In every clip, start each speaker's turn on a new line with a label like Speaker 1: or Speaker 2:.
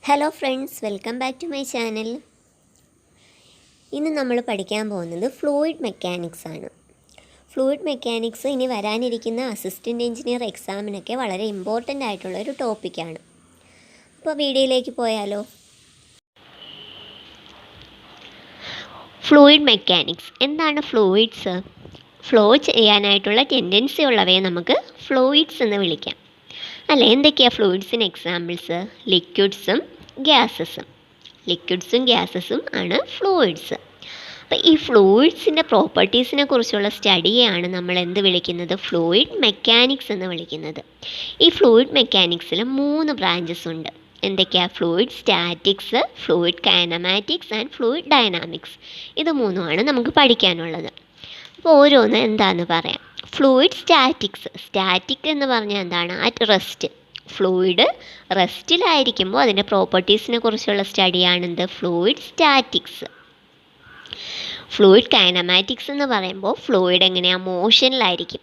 Speaker 1: Hello friends, welcome back to my channel. ഇന്ന് നമ്മൾ പഠിക്കാൻ പോകുന്നത് ഫ്ലൂയിഡ് മെക്കാനിക്സ് ആണ്. ഫ്ലൂയിഡ് മെക്കാനിക്സ് ഇനി വരാനിരിക്കുന്ന അസിസ്റ്റൻ്റ് എഞ്ചിനീയർ എക്സാമിനൊക്കെ വളരെ ഇമ്പോർട്ടൻ്റ് ആയിട്ടുള്ള ഒരു ടോപ്പിക്കാണ്. അപ്പോൾ വീഡിയോയിലേക്ക് പോയാലോ. ഫ്ലൂയിഡ് മെക്കാനിക്സ് എന്താണ്? ഫ്ലൂയിഡ്സ് ഫ്ലോ ചെയ്യാനായിട്ടുള്ള ടെൻഡൻസി ഉള്ളവയെ നമുക്ക് ഫ്ലൂയിഡ്സ് എന്ന് വിളിക്കാം. അല്ല, എന്തൊക്കെയാണ് ഫ്ലൂയിഡ്സിന് എക്സാമ്പിൾസ്? ലിക്വിഡ്സും ഗ്യാസസും ആണ് ഫ്ലൂയിഡ്സ്. അപ്പോൾ ഈ ഫ്ലൂയിഡ്സിൻ്റെ പ്രോപ്പർട്ടീസിനെ കുറിച്ചുള്ള സ്റ്റഡിയെയാണ് നമ്മൾ എന്ത് വിളിക്കുന്നത്? ഫ്ലൂയിഡ് മെക്കാനിക്സ് എന്ന് വിളിക്കുന്നത്. ഈ ഫ്ലൂയിഡ് മെക്കാനിക്സിൽ 3 ബ്രാഞ്ചസ് ഉണ്ട്. എന്തൊക്കെയാണ്? Fluid statics, fluid kinematics and fluid dynamics. ഇത് 3ആണ് നമുക്ക് പഠിക്കാനുള്ളത്. അപ്പോൾ ഓരോന്ന് എന്താണെന്ന് പറയാം. Fluid statics. സ്റ്റാറ്റിക് എന്ന് പറഞ്ഞാൽ എന്താണ്? At rest. ഫ്ലൂയിഡ് റെസ്റ്റിലായിരിക്കുമ്പോൾ അതിൻ്റെ പ്രോപ്പർട്ടീസിനെ കുറിച്ചുള്ള സ്റ്റഡിയാണെന്ത്? Fluid statics. ഫ്ലൂയിഡ് കൈനമാറ്റിക്സ് എന്ന് പറയുമ്പോൾ ഫ്ലൂയിഡ് എങ്ങനെയാണ്? മോഷനിലായിരിക്കും.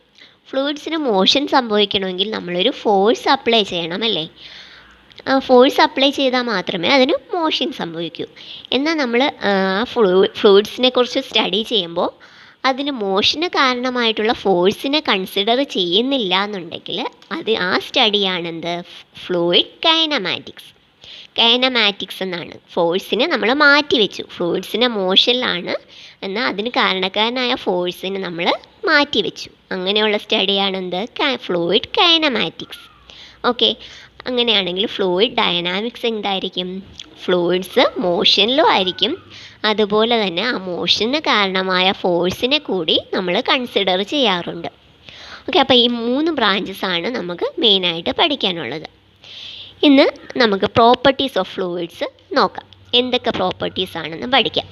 Speaker 1: ഫ്ലൂയിഡ്സിന് മോഷൻ സംഭവിക്കണമെങ്കിൽ നമ്മളൊരു ഫോഴ്സ് അപ്ലൈ ചെയ്യണം, അല്ലേ? ഫോഴ്സ് അപ്ലൈ ചെയ്താൽ മാത്രമേ അതിന് മോഷൻ സംഭവിക്കൂ. എന്നാൽ നമ്മൾ ഫ്ലൂയിഡ്സിനെ കുറിച്ച് സ്റ്റഡി ചെയ്യുമ്പോൾ അതിന് മോഷന് കാരണമായിട്ടുള്ള ഫോഴ്സിനെ കൺസിഡർ ചെയ്യുന്നില്ല എന്നുണ്ടെങ്കിൽ ആ സ്റ്റഡിയാണെന്ത്? Fluid kinematics. കൈനമാറ്റിക്സ് എന്നാണ്. ഫോഴ്സിനെ നമ്മൾ മാറ്റി വെച്ചു. ഫ്ലൂയിഡ്സിനെ മോഷനിലാണ്, എന്നാൽ അതിന് കാരണക്കാരനായ ഫോഴ്സിനെ നമ്മൾ മാറ്റി വെച്ചു. അങ്ങനെയുള്ള സ്റ്റഡിയാണെന്ത്? Fluid kinematics. ഓക്കെ, അങ്ങനെയാണെങ്കിൽ ഫ്ലൂയിഡ് ഡൈനാമിക്സ് എന്തായിരിക്കും? ഫ്ലൂയിഡ്സ് മോഷനിലും ആയിരിക്കും, അതുപോലെ തന്നെ ആ മോഷന് കാരണമായ ഫോഴ്സിനെ കൂടി നമ്മൾ കൺസിഡർ ചെയ്യാറുണ്ട്. ഓക്കെ, അപ്പോൾ ഈ 3 ബ്രാഞ്ചസ് ആണ് നമുക്ക് മെയിനായിട്ട് പഠിക്കാനുള്ളത്. ഇന്ന് നമുക്ക് പ്രോപ്പർട്ടീസ് ഓഫ് ഫ്ലൂയിഡ്സ് നോക്കാം. എന്തൊക്കെ പ്രോപ്പർട്ടീസ് ആണെന്ന് പഠിക്കാം.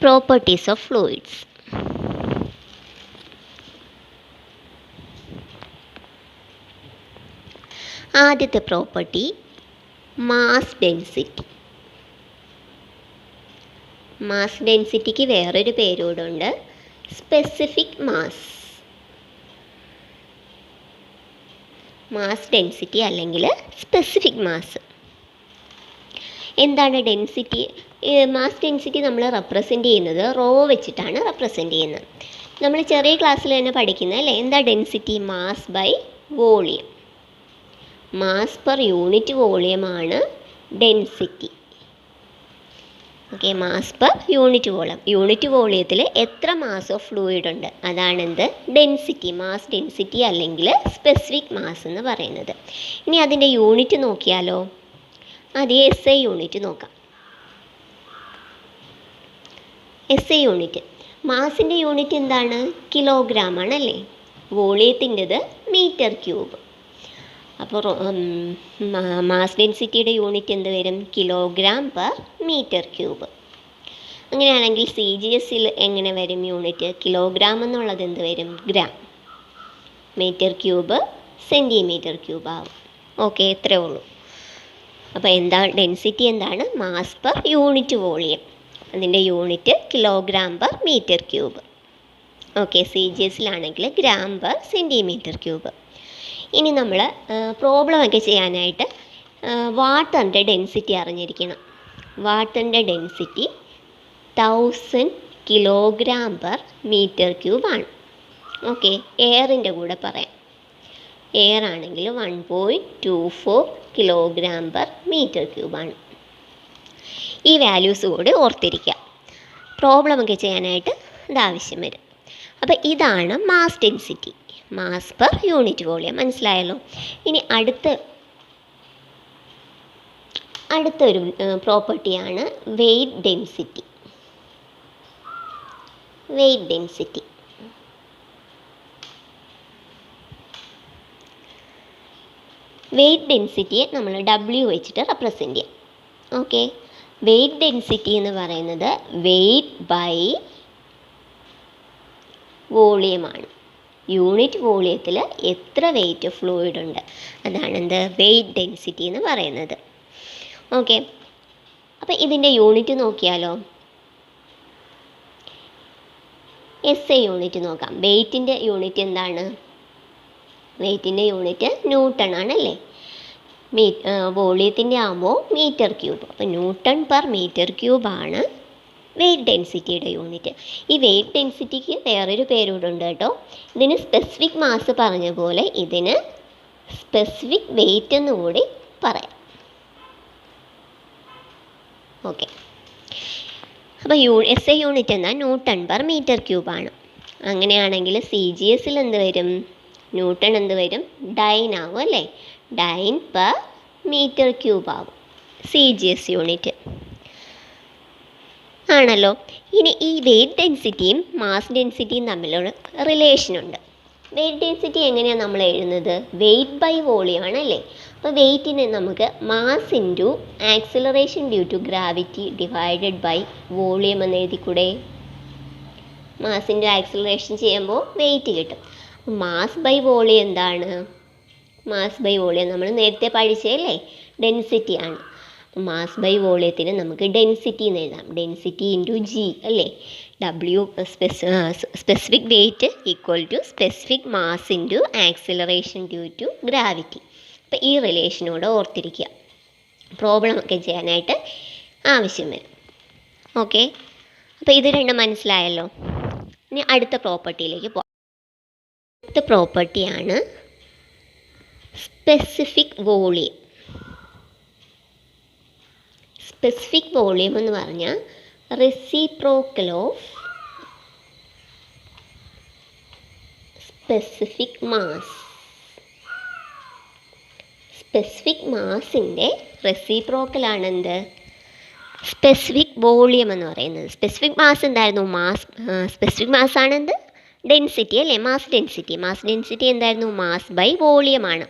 Speaker 1: Properties of fluids. ആദ്യത്തെ പ്രോപ്പർട്ടി മാസ് ഡെൻസിറ്റി. മാസ് ഡെൻസിറ്റിക്ക് വേറൊരു പേരുകൂടുണ്ട്, സ്പെസിഫിക് മാസ്. മാസ് ഡെൻസിറ്റി അല്ലെങ്കിൽ സ്പെസിഫിക് മാസ്. എന്താണ് ഡെൻസിറ്റി? മാസ് ഡെൻസിറ്റി നമ്മൾ റെപ്രസെൻ്റ് ചെയ്യുന്നത് റോ വെച്ചിട്ടാണ് റെപ്രസെൻ്റ് ചെയ്യുന്നത്. നമ്മൾ ചെറിയ ക്ലാസ്സിൽ തന്നെ പഠിക്കുന്നത്, അല്ലേ? എന്താ density? Mass by volume. Mass per unit വോളിയമാണ് density. Okay, mass per unit volume. Unit വോളിയത്തിൽ എത്ര മാസ് ഓഫ് ഫ്ലൂയിഡ് ഉണ്ട്, അതാണെന്ത്? ഡെൻസിറ്റി. മാസ് ഡെൻസിറ്റി അല്ലെങ്കിൽ സ്പെസിഫിക് മാസ് എന്ന് പറയുന്നത്. ഇനി അതിൻ്റെ യൂണിറ്റ് നോക്കിയാലോ? ആദ്യം SI യൂണിറ്റ് നോക്കാം. SI യൂണിറ്റ്, മാസിൻ്റെ യൂണിറ്റ് എന്താണ്? കിലോഗ്രാം ആണല്ലേ. വോളിയത്തിൻ്റെത് മീറ്റർ ക്യൂബ്. അപ്പോൾ മാസ് ഡെൻസിറ്റിയുടെ യൂണിറ്റ് എന്ത് വരും? Kilogram per metre cube. അങ്ങനെയാണെങ്കിൽ CGSൽ എങ്ങനെ വരും യൂണിറ്റ്? കിലോഗ്രാം എന്നുള്ളത് എന്ത് വരും? Gram. Metre cube centimetre cube ആവും. ഓക്കെ, ഇത്രയേ ഉള്ളൂ. അപ്പോൾ ഡെൻസിറ്റി എന്താണ്? Mass per unit volume. അതിൻ്റെ unit kilogram per metre cube. Okay, CGSലാണെങ്കിൽ ഗ്രാം പെർ സെൻറ്റിമീറ്റർ ക്യൂബ്. ഇനി നമ്മൾ പ്രോബ്ലമൊക്കെ ചെയ്യാനായിട്ട് വാട്ടറിൻ്റെ ഡെൻസിറ്റി അറിഞ്ഞിരിക്കണം. വാട്ടറിൻ്റെ density 1000 kilogram per metre ക്യൂബാണ്. Okay, എയറിൻ്റെ കൂടെ പറയാം. എയർ ആണെങ്കിൽ 1.24 കിലോഗ്രാം പെർ മീറ്റർ ക്യൂബാണ്. ഈ വാല്യൂസ് കൂടി ഓർത്തിരിക്കുക. പ്രോബ്ലമൊക്കെ ചെയ്യാനായിട്ട് ഇതാവശ്യം വരും. അപ്പോൾ ഇതാണ് mass density, mass per unit volume. മനസ്സിലായല്ലോ? ഇനി അടുത്തൊരു പ്രോപ്പർട്ടിയാണ് weight density. Weight density weight ഡെൻസിറ്റിയെ നമ്മൾ W വെച്ചിട്ട് റെപ്രസെൻ്റ് ചെയ്യാം. ഓക്കെ, വെയ്റ്റ് ഡെൻസിറ്റി എന്ന് പറയുന്നത് വെയ്റ്റ് ബൈ വോളിയമാണ്. യൂണിറ്റ് വോളിയത്തിൽ എത്ര വെയിറ്റ് ഫ്ലൂയിഡ് ഉണ്ട്, അതാണ് എന്ത് വെയിറ്റ് ഡെൻസിറ്റി എന്ന് പറയുന്നത്. ഓക്കെ, അപ്പം ഇതിൻ്റെ യൂണിറ്റ് നോക്കിയാലോ. SI യൂണിറ്റ് നോക്കാം. വെയിറ്റിൻ്റെ യൂണിറ്റ് എന്താണ്? വെയിറ്റിൻ്റെ യൂണിറ്റ് ന്യൂട്ടൺ ആണല്ലേ. വോളിയത്തിൻ്റെ ആകുമ്പോൾ മീറ്റർ ക്യൂബ്. അപ്പോൾ ന്യൂട്ടൺ പെർ മീറ്റർ ക്യൂബാണ് വെയിറ്റ് ഡെൻസിറ്റിയുടെ യൂണിറ്റ്. ഈ വെയിറ്റ് ഡെൻസിറ്റിക്ക് വേറൊരു പേരൂടെ ഉണ്ട് കേട്ടോ. ഇതിന് സ്പെസിഫിക് മാസ് പറഞ്ഞ പോലെ ഇതിന് സ്പെസിഫിക് വെയിറ്റ് എന്നുകൂടി പറയാം. ഓക്കെ, അപ്പോൾ SI യൂണിറ്റ് എന്നാൽ ന്യൂട്ടൺ പെർ മീറ്റർ ക്യൂബാണ്. അങ്ങനെയാണെങ്കിൽ CGSൽ എന്ത് വരും? ന്യൂട്ടൺ എന്ത് വരും? ഡൈൻ ആവും അല്ലേ. ഡൈൻ പെർ മീറ്റർ ക്യൂബ് ആവും CGS യൂണിറ്റ് ആണല്ലോ. ഇനി ഈ വെയിറ്റ് ഡെൻസിറ്റിയും മാസ് ഡെൻസിറ്റിയും തമ്മിലുള്ള റിലേഷനുണ്ട്. വെയിറ്റ് ഡെൻസിറ്റി എങ്ങനെയാണ് നമ്മൾ എഴുതുന്നത്? വെയിറ്റ് ബൈ വോളിയം ആണല്ലേ. അപ്പോൾ വെയിറ്റിനെ നമുക്ക് mass into acceleration due to gravity divided by volume എന്ന് എഴുതിക്കൂടെ? മാസ് ഇൻറ്റു ആക്സിലറേഷൻ ചെയ്യുമ്പോൾ വെയിറ്റ് കിട്ടും. മാസ് ബൈ വോളിയം എന്താണ്? മാസ് ബൈ വോളിയം നമ്മൾ നേരത്തെ പഠിച്ചതല്ലേ, ഡെൻസിറ്റി ആണ്. മാസ് ബൈ വോളിയത്തിന് നമുക്ക് ഡെൻസിറ്റി എന്ന് എഴുതാം. ഡെൻസിറ്റി ഇൻറ്റു G അല്ലേ. Specific weight equal to specific mass into acceleration due to gravity. അപ്പോൾ ഈ റിലേഷനോട് ഓർത്തിരിക്കുക, പ്രോബ്ലം ഒക്കെ ചെയ്യാനായിട്ട് ആവശ്യം വരും. ഓക്കെ, അപ്പോൾ ഇത് രണ്ടും മനസ്സിലായല്ലോ. ഇനി അടുത്ത പ്രോപ്പർട്ടിയിലേക്ക് പോകാം. അടുത്ത പ്രോപ്പർട്ടിയാണ് സ്പെസിഫിക് വോളിയം. സ്പെസിഫിക് വോളിയം എന്ന് പറഞ്ഞാൽ reciprocal of specific mass. Specific മാസിൻ്റെ റെസിപ്രോക്കലാണ് എന്ത്? സ്പെസിഫിക് വോളിയം എന്ന് പറയുന്നത്. സ്പെസിഫിക് മാസ് എന്തായിരുന്നു? സ്പെസിഫിക് മാസാണ് എന്ത്? ഡെൻസിറ്റി അല്ലേ, മാസ് ഡെൻസിറ്റി. മാസ് ഡെൻസിറ്റി എന്തായിരുന്നു? മാസ് ബൈ വോളിയം ആണ്.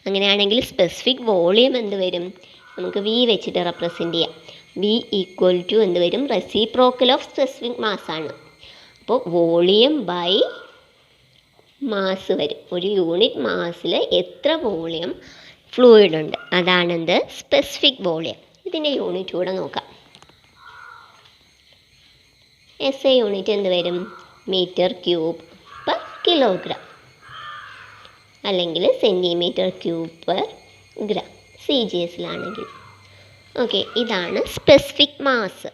Speaker 1: അങ്ങനെയാണെങ്കിൽ സ്പെസിഫിക് വോളിയം എന്ത് വരും? നമുക്ക് V വെച്ചിട്ട് റെപ്രസെൻ്റ് ചെയ്യാം. V ഈക്വൽ ടു എന്ത് വരും? റെസിപ്രോക്കൽ ഓഫ് സ്പെസിഫിക് മാസ് ആണ്. അപ്പോൾ വോളിയം ബൈ മാസ് വരും. ഒരു യൂണിറ്റ് മാസിൽ എത്ര വോളിയം ഫ്ലൂയിഡ് ഉണ്ട്, അതാണെന്ത്? Specific volume. ഇതിൻ്റെ യൂണിറ്റ് കൂടെ നോക്കാം. SI യൂണിറ്റ് എന്ത് വരും? മീറ്റർ ക്യൂബ് പെർ കിലോഗ്രാം അല്ലെങ്കിൽ സെൻറ്റിമീറ്റർ ക്യൂബ് പെർ ഗ്രാം CGSലാണെങ്കിൽ. ഓക്കെ, ഇതാണ് സ്പെസിഫിക് മാസ്.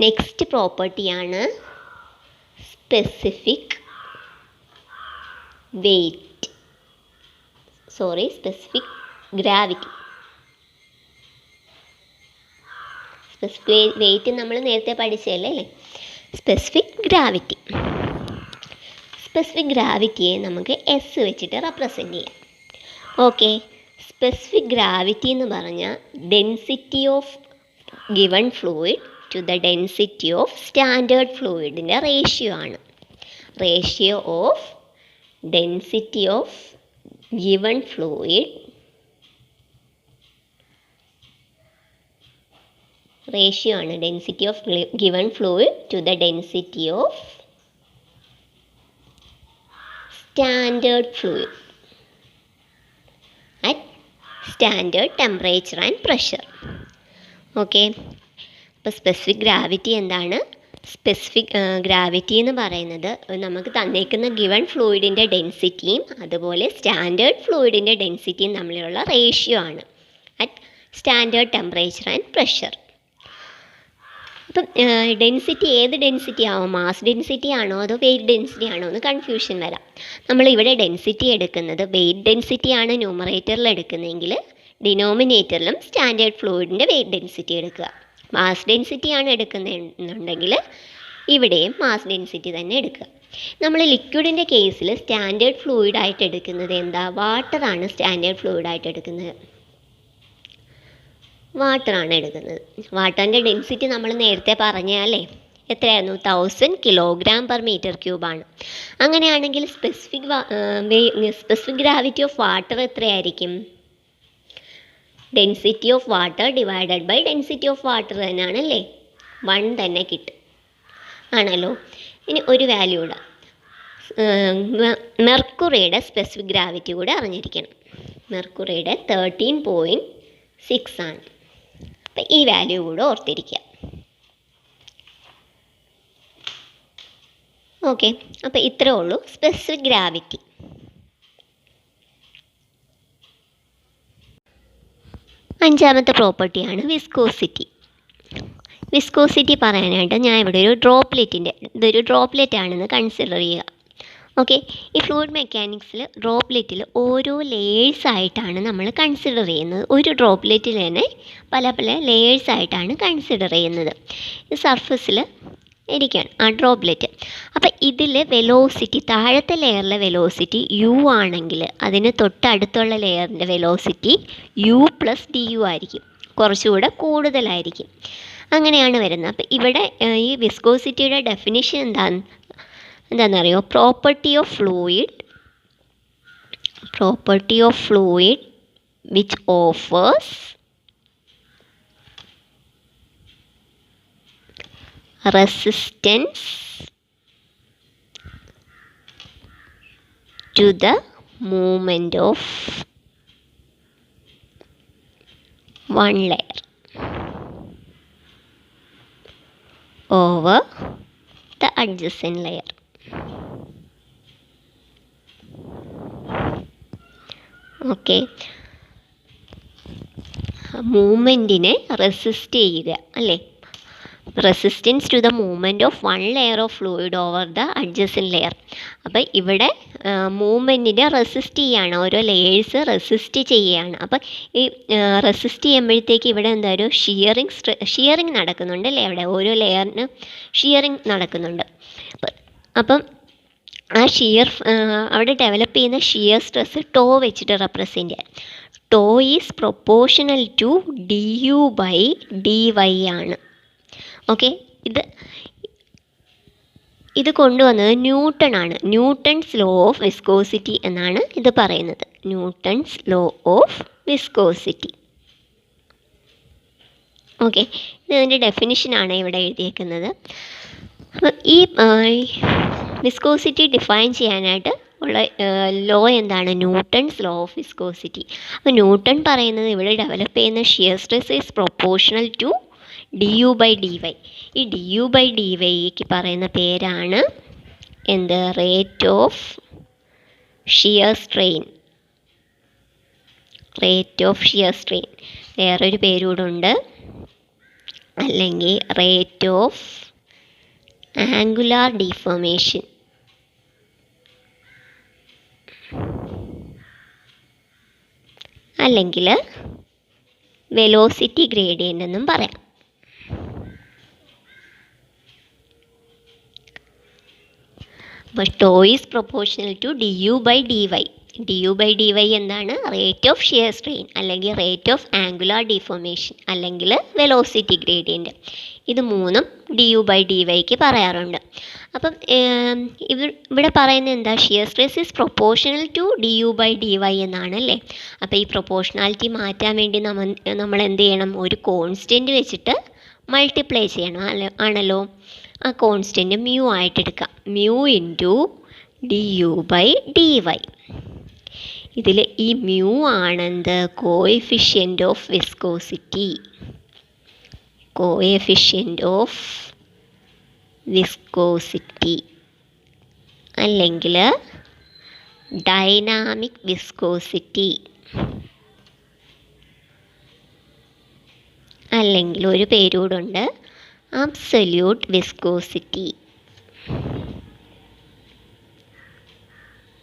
Speaker 1: നെക്സ്റ്റ് പ്രോപ്പർട്ടിയാണ് specific weight, specific gravity. Specific weight നമ്മൾ നേരത്തെ പഠിച്ചതല്ലേ അല്ലേ. Specific gravity. സ്പെസിഫിക് ഗ്രാവിറ്റിയെ നമുക്ക് S വെച്ചിട്ട് റെപ്രസെൻ്റ് ചെയ്യാം. ഓക്കെ, സ്പെസിഫിക് ഗ്രാവിറ്റി എന്ന് പറഞ്ഞാൽ density of given fluid to the density of standard ഫ്ലൂയിഡിൻ്റെ റേഷ്യോ ആണ്. Ratio of density of given fluid, ratio ആണ് density of given fluid to the density of standard fluid at standard temperature and pressure. Okay, അപ്പോൾ specific gravity എന്താണ്? Specific gravity എന്ന് പറയുന്നത് നമുക്ക് തന്നേക്കുന്ന given ഫ്ലൂയിഡിൻ്റെ ഡെൻസിറ്റിയും അതുപോലെ standard ഫ്ലൂയിഡിൻ്റെ ഡെൻസിറ്റിയും തമ്മിലുള്ള റേഷ്യോ ആണ് at standard temperature and pressure. അപ്പം ഡെൻസിറ്റി ഏത് ഡെൻസിറ്റി ആവും? മാസ് ഡെൻസിറ്റി ആണോ അതോ വെയിറ്റ് ഡെൻസിറ്റി ആണോ എന്ന് കൺഫ്യൂഷൻ വരാം. നമ്മളിവിടെ ഡെൻസിറ്റി എടുക്കുന്നത് വെയിറ്റ് ഡെൻസിറ്റി ആണ് ന്യൂമറേറ്ററിൽ എടുക്കുന്നതെങ്കിൽ ഡിനോമിനേറ്ററിലും സ്റ്റാൻഡേർഡ് ഫ്ലൂയിഡിൻ്റെ വെയിറ്റ് ഡെൻസിറ്റി എടുക്കുക. മാസ് ഡെൻസിറ്റി ആണ് എടുക്കുന്നുണ്ടെങ്കിൽ ഇവിടെയും മാസ് ഡെൻസിറ്റി തന്നെ എടുക്കുക. നമ്മൾ ലിക്വിഡിൻ്റെ കേസിൽ സ്റ്റാൻഡേർഡ് ഫ്ലൂയിഡായിട്ട് എടുക്കുന്നത് എന്താ? വാട്ടറാണ് സ്റ്റാൻഡേർഡ് ഫ്ലൂയിഡായിട്ട് എടുക്കുന്നത്. വാട്ടറാണ് എടുക്കുന്നത്. വാട്ടറിൻ്റെ ഡെൻസിറ്റി നമ്മൾ നേരത്തെ പറഞ്ഞല്ലേ, എത്രയായിരുന്നു? 1000 kg/m3 ആണ്. അങ്ങനെയാണെങ്കിൽ സ്പെസിഫിക് ഗ്രാവിറ്റി ഓഫ് വാട്ടർ എത്രയായിരിക്കും? Density of water divided by density of water തന്നെയാണല്ലേ, 1 തന്നെ കിട്ടും ആണല്ലോ. ഇനി ഒരു വാല്യൂ ഇടാം. മെർക്കുറിയുടെ സ്പെസിഫിക് ഗ്രാവിറ്റി കൂടെ അറിഞ്ഞിരിക്കണം. മെർക്കുറിയുടെ 13.6 ആണ്. അപ്പം ഈ വാല്യൂ കൂടെ ഓർത്തിരിക്കുക. ഓക്കെ, അപ്പോൾ ഇത്രയേ ഉള്ളൂ സ്പെസിഫിക് ഗ്രാവിറ്റി. അഞ്ചാമത്തെ പ്രോപ്പർട്ടിയാണ് വിസ്കോസിറ്റി. വിസ്കോസിറ്റി പറയാനായിട്ട് ഞാൻ ഇവിടെ ഇതൊരു ഡ്രോപ്ലെറ്റ് ആണെന്ന് കൺസിഡർ ചെയ്യുക. ഓക്കെ, ഈ ഫ്ലൂയിഡ് മെക്കാനിക്സിൽ ഡ്രോപ്ലെറ്റിൽ ഓരോ ലേയേഴ്സായിട്ടാണ് നമ്മൾ കൺസിഡർ ചെയ്യുന്നത്. ഒരു ഡ്രോപ്ലെറ്റിൽ തന്നെ പല പല ലേയേഴ്സായിട്ടാണ് കൺസിഡർ ചെയ്യുന്നത്. ഇത് സർഫസിൽ ഇരിക്കുകയാണ് ആ ഡ്രോപ്ലെറ്റ്. അപ്പം ഇതിൽ വെലോസിറ്റി, താഴത്തെ ലെയറിലെ വെലോസിറ്റി u ആണെങ്കിൽ അതിന് തൊട്ടടുത്തുള്ള ലെയറിൻ്റെ വെലോസിറ്റി u+du ആയിരിക്കും, കുറച്ചുകൂടെ കൂടുതലായിരിക്കും. അങ്ങനെയാണ് വരുന്നത്. അപ്പം ഇവിടെ ഈ വിസ്കോസിറ്റിയുടെ ഡെഫിനിഷൻ എന്താണെന്നറിയോ? Property of fluid which offers resistance to the movement of one layer over the adjacent layer. Okay, മൂവ്മെൻറ്റിനെ റെസിസ്റ്റ് ചെയ്യുക അല്ലേ? Resistance to the movement of one layer of fluid over the adjacent layer. അപ്പം ഇവിടെ മൂവ്മെൻറ്റിനെ resist ചെയ്യുകയാണ്, ഓരോ layers resist ചെയ്യുകയാണ്. അപ്പം ഈ റെസിസ്റ്റ് ചെയ്യുമ്പോഴത്തേക്ക് ഇവിടെ എന്തായാലും ഷിയറിങ് നടക്കുന്നുണ്ട് അല്ലേ? അവിടെ ഓരോ ലെയറിന് ഷിയറിങ് നടക്കുന്നുണ്ട്. അപ്പം ആ അവിടെ ഡെവലപ്പ് ചെയ്യുന്ന ഷിയർ സ്ട്രെസ് ടോ വെച്ചിട്ട് റെപ്രസെൻറ്റ് ചെയ്യാം. Tau is proportional to du/dy ആണ്. ഓക്കെ, ഇത് കൊണ്ടുവന്നത് ന്യൂട്ടൺ ആണ്. ന്യൂട്ടൺസ് ലോ ഓഫ് വിസ്കോസിറ്റി എന്നാണ് ഇത് പറയുന്നത്. Newton's law of viscosity. Okay, ഇതിൻ്റെ ഡെഫിനിഷനാണ് ഇവിടെ എഴുതിയേക്കുന്നത്. ഈ വിസ്കോസിറ്റി ഡിഫൈൻ ചെയ്യാനായിട്ട് ഉള്ള ലോ എന്താണ്? Newton's law of viscosity. അപ്പോൾ ന്യൂട്ടൺ പറയുന്നത് ഇവിടെ ഡെവലപ്പ് ചെയ്യുന്ന shear stress is proportional to du/dy. ഈ du/dyക്ക് പറയുന്ന പേരാണ് എന്ത്? Rate of shear strain. വേറൊരു പേരൂടെ ഉണ്ട്, അല്ലെങ്കിൽ റേറ്റ് ഓഫ് ആംഗുലാർ ഡിഫോർമേഷൻ, അല്ലെങ്കിൽ വെലോസിറ്റി ഗ്രേഡിയൻ്റ് എന്നും പറയാം. അപ്പോൾ to is proportional to du/dy. du/dy എന്താണ്? റേറ്റ് ഓഫ് ഷിയർ സ്ട്രെയിൻ, അല്ലെങ്കിൽ റേറ്റ് ഓഫ് ആംഗുലാർ ഡിഫോർമേഷൻ, അല്ലെങ്കിൽ വെലോസിറ്റി ഗ്രേഡിയൻ്റ്. ഇത് മൂന്നും du/dyക്ക് പറയാറുണ്ട്. അപ്പം ഇവിടെ പറയുന്നത് എന്താ? Shear stress is proportional to du/dy എന്നാണ് അല്ലേ? അപ്പോൾ ഈ പ്രൊപ്പോർഷണാലിറ്റി മാറ്റാൻ വേണ്ടി നമ്മൾ എന്ത് ചെയ്യണം? ഒരു കോൺസ്റ്റൻറ്റ് വെച്ചിട്ട് മൾട്ടിപ്ലൈ ചെയ്യണം ആണല്ലോ. ആ കോൺസ്റ്റൻറ്റ് മ്യൂ ആയിട്ട് എടുക്കാം. Mu into du/dy. ഇതിൽ ഈ മ്യൂ ആണെന്ത്? Coefficient of viscosity. അല്ലെങ്കിൽ ഡൈനാമിക് വിസ്കോസിറ്റി, അല്ലെങ്കിൽ ഒരു പേരൂടുണ്ട് അബ്സല്യൂട്ട് വിസ്കോസിറ്റി.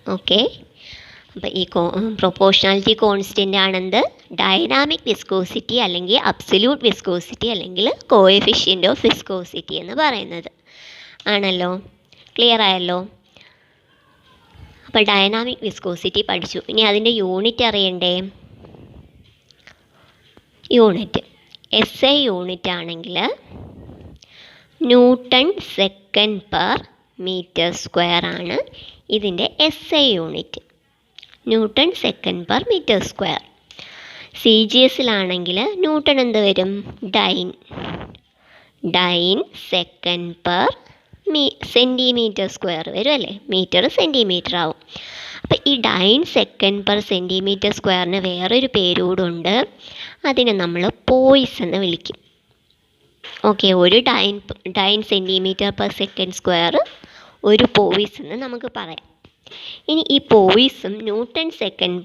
Speaker 1: ഓക്കെ, അപ്പോൾ ഈ പ്രൊപ്പോർഷണാലിറ്റി കോൺസ്റ്റൻ്റ് ആണെന്ത്? ഡൈനാമിക് വിസ്കോസിറ്റി, അല്ലെങ്കിൽ അബ്സല്യൂട്ട് വിസ്കോസിറ്റി, അല്ലെങ്കിൽ കോഎഫിഷ്യൻ്റ് ഓഫ് വിസ്കോസിറ്റി എന്ന് പറയുന്നത് ആണല്ലോ. ക്ലിയർ ആയല്ലോ? അപ്പോൾ ഡൈനാമിക് വിസ്കോസിറ്റി പഠിച്ചു. ഇനി അതിൻ്റെ യൂണിറ്റ് അറിയണ്ടേ? യൂണിറ്റ് SI യൂണിറ്റ് ആണെങ്കിൽ newton second per metre square ആണ് ഇതിൻ്റെ SI unit. Newton second per metre square. CGSലാണെങ്കിൽ ന്യൂട്ടൺ എന്ത് വരും? Dyne second per centimetre square വരും അല്ലേ, മീറ്റർ സെൻറ്റിമീറ്റർ ആവും. അപ്പോൾ ഈ ഡൈൻ സെക്കൻഡ് പെർ സെൻറ്റിമീറ്റർ സ്ക്വയറിന് വേറൊരു പേരൂടുണ്ട്, അതിനെ നമ്മൾ പോയിസ് എന്ന് വിളിക്കും. ഓക്കെ, ഒരു dyne centimetre per second square ഒരു പോയിസ് എന്ന് നമുക്ക് പറയാം. ഇനി ഈ പോയിസും ന്യൂട്ടൺ സെക്കൻഡ്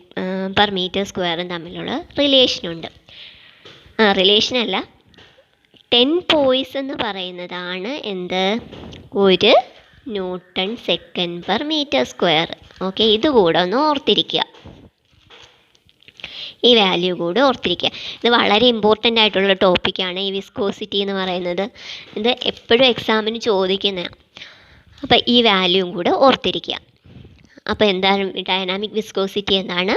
Speaker 1: പെർ മീറ്റർ സ്ക്വയറും തമ്മിലുള്ള റിലേഷനുണ്ട്. റിലേഷനല്ല, 10 പോയിസ് എന്ന് പറയുന്നതാണ് എന്ത്, ഒരു newton second per metre square. Okay, ഇതുകൂടെ ഒന്ന് ഓർത്തിരിക്കുക, ഈ വാല്യൂ കൂടെ ഓർത്തിരിക്കുക. ഇത് വളരെ ഇമ്പോർട്ടൻ്റ് ആയിട്ടുള്ള ടോപ്പിക്കാണ് ഈ വിസ്കോസിറ്റി എന്ന് പറയുന്നത്. ഇത് എപ്പോഴും എക്സാമിന് ചോദിക്കുന്നതാണ്. അപ്പോൾ ഈ വാല്യൂവും കൂടെ ഓർത്തിരിക്കുക. അപ്പോൾ എന്താണ് ഡൈനാമിക് വിസ്കോസിറ്റി എന്താണ്?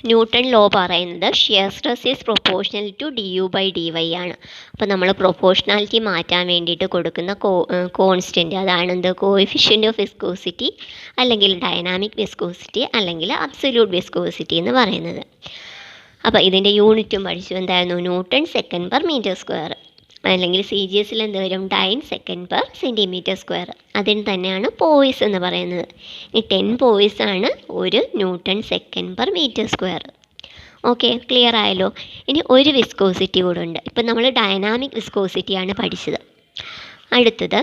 Speaker 1: ന്യൂട്ടൺ ലോ പറയുന്നത് shear stress is proportional to du/dy ആണ്. അപ്പോൾ നമ്മൾ പ്രൊപ്പോർഷണാലിറ്റി മാറ്റാൻ വേണ്ടിയിട്ട് കൊടുക്കുന്ന കോൺസ്റ്റൻറ്റ് അതാണ് എന്ത്, കോഎഫിഷ്യൻ്റ് ഓഫ് വിസ്കോസിറ്റി, അല്ലെങ്കിൽ ഡൈനാമിക് വിസ്കോസിറ്റി, അല്ലെങ്കിൽ അബ്സല്യൂട്ട് വിസ്കോസിറ്റി എന്ന് പറയുന്നത്. അപ്പോൾ ഇതിൻ്റെ യൂണിറ്റും പഠിച്ചു, എന്തായിരുന്നു, newton second per metre square, അല്ലെങ്കിൽ CGS എന്ത് വരും, dyne second per centimetre square. അതിന് തന്നെയാണ് പോയിസ് എന്ന് പറയുന്നത്. ഈ 10 പോയിസ് ആണ് ഒരു newton second per metre square. Okay, clear ആയല്ലോ. ഇനി ഒരു വിസ്കോസിറ്റി കൂടെ ഉണ്ട്. ഇപ്പം നമ്മൾ ഡൈനാമിക് വിസ്കോസിറ്റിയാണ് പഠിച്ചത്. അടുത്തത്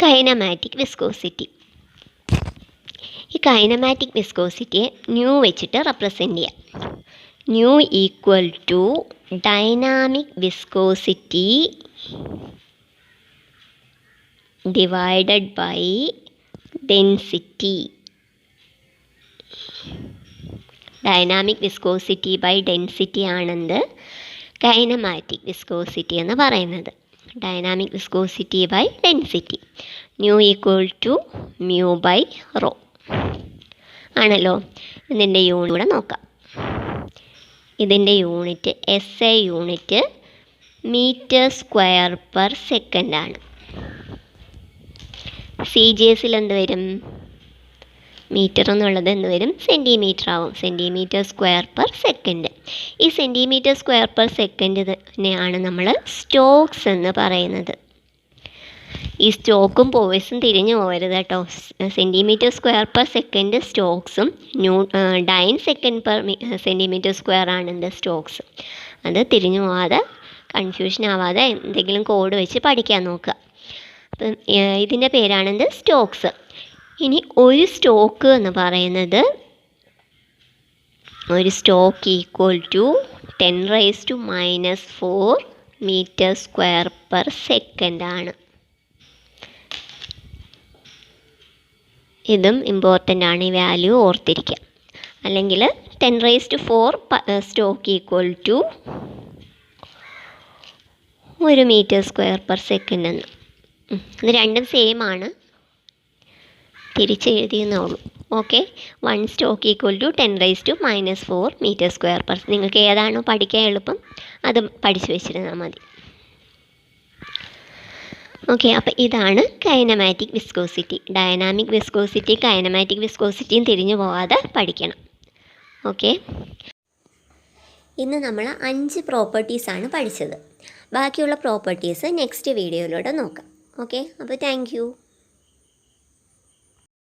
Speaker 1: കൈനമാറ്റിക് വിസ്കോസിറ്റി. ഈ കൈനമാറ്റിക് വിസ്കോസിറ്റിയെ ന്യൂ വെച്ചിട്ട് റെപ്രസെൻ്റ് ചെയ്യാം. Nu equal to dynamic viscosity divided by density. Dynamic viscosity by density ആണെന്ത്, കൈനമാറ്റിക് വിസ്കോസിറ്റി എന്ന് പറയുന്നത്. Dynamic viscosity by density, nu equal to mu by rho ആണല്ലോ. ഇതിൻ്റെ യൂണിറ്റ് കൂടെ നോക്കാം. ഇതിൻ്റെ unit SI unit metre square per second ആണ്. CGS എന്ത് വരും, മീറ്റർ എന്നുള്ളത് എന്ത് വരും, സെൻറ്റിമീറ്റർ ആവും, സെൻറ്റിമീറ്റർ സ്ക്വയർ പെർ സെക്കൻഡ്. ഈ സെൻറ്റിമീറ്റർ സ്ക്വയർ പെർ സെക്കൻഡിനെയാണ് നമ്മൾ സ്റ്റോക്സ് എന്ന് പറയുന്നത്. ഈ സ്റ്റോക്കും പോയിസും തിരിഞ്ഞു പോകരുത് കേട്ടോ. സെൻറ്റിമീറ്റർ സ്ക്വയർ പെർ സെക്കൻഡ് സ്റ്റോക്സും dyne second per centimetre square ആണ് എന്ത്, സ്റ്റോക്സ്. അത് തിരിഞ്ഞു പോകാതെ, കൺഫ്യൂഷൻ ആവാതെ എന്തെങ്കിലും കോഡ് വെച്ച് പഠിക്കാൻ നോക്കുക. അപ്പം ഇതിൻ്റെ പേരാണെന്ത്, സ്റ്റോക്സ്. ഇനി ഒരു സ്റ്റോക്ക് എന്ന് പറയുന്നത്, ഒരു stoke equal to 10⁻⁻⁴ metre square per second ആണ്. ഇതും ഇമ്പോർട്ടൻ്റ് ആണ്, ഈ വാല്യൂ ഓർത്തിരിക്കുക. അല്ലെങ്കിൽ 10⁻⁴ stoke equal to 1 metre square per second എന്ന്. ഇത് രണ്ടും സെയിം ആണ്, തിരിച്ചെഴുതിയെന്നുള്ളൂ. Okay, 1 stoke equal to 10⁻⁻⁴ metre square per. നിങ്ങൾക്ക് ഏതാണോ പഠിക്കാൻ എളുപ്പം അത് പഠിച്ചു വെച്ചിരുന്നാൽ മതി. ഓക്കെ, അപ്പോൾ ഇതാണ് kinematic viscosity. Dynamic viscosity kinematic വിസ്കോസിറ്റിയും തിരിഞ്ഞു പോകാതെ പഠിക്കണം. ഓക്കെ, ഇന്ന് നമ്മൾ 5 പ്രോപ്പർട്ടീസാണ് പഠിച്ചത്. ബാക്കിയുള്ള പ്രോപ്പർട്ടീസ് നെക്സ്റ്റ് വീഡിയോയിലൂടെ നോക്കാം. ഓക്കെ, അപ്പോൾ താങ്ക് യു.